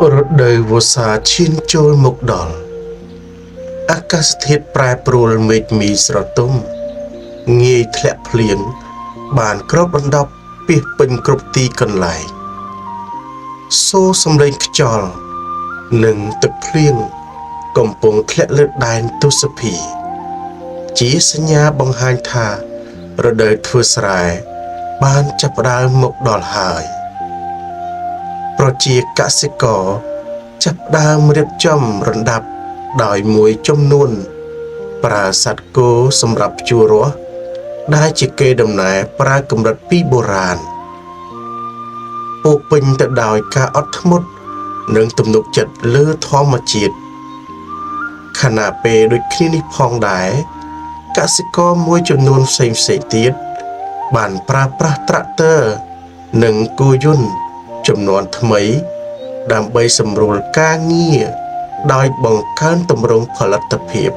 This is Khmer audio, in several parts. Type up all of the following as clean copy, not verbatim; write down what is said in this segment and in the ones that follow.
រដូវវស្សាឈានចូលមកដល់អាកាសធាតុប្រែប្រួលមេឃមីស្រទុំងាយធ្លាក់ភ្លៀងបានគ្របដណ្ដប់ពាសពេញគ្រប់ទីកន្លែងសូរសំឡេងខ្យល់និងទឹកភ្លៀងកំពុងធ្លាក់លើដែនទុសភីជាសញ្ញាបង្ហាញថារដូវធ្វើស្រែបានចាប់ផ្ដើមមកដល់ហើយប្រជាកសិករចាប់ផ្ដើមរៀបចំរណ្ដាប់ដោយមួយចំនួនប្រើសត្វគោសម្រាប់ភ្ជួររាស់ដែលជាកេរដំណែលប្រើកម្រិតពីបុរាណពោពេញទៅដោយការអត់ធ្មត់និងទំនុកចិត្តលើធម្មជាតិខណៈពេលដូចគ្នានេះផងដែរកសិករមួយចំនួនផ្សេងទៀតបានប្រើប្រាស់ត្រាក់ទ័រនិងគោយន្តចំនួនថ្មីដើម្បីសម្រួលការងារដោយបង្កើនទម្រង់ផលិតភាព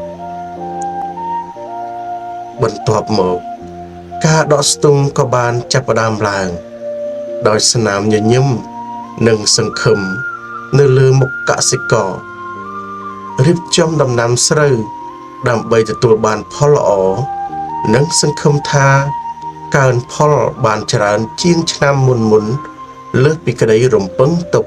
បន្ទាប់មកការដកស្ទូងក៏បានចាប់ផ្ដើមឡើងដោយស្នាមញញឹមនិងសង្ឃឹមនៅលើមុខកសិកររៀបចំដំណាំស្រូវដើម្បីទទួលបានផលល្អនិងសង្ឃឹមថាកើនផលបានច្រើនជាងឆ្នាំមុនលើសពីក្តីរំពឹងទុក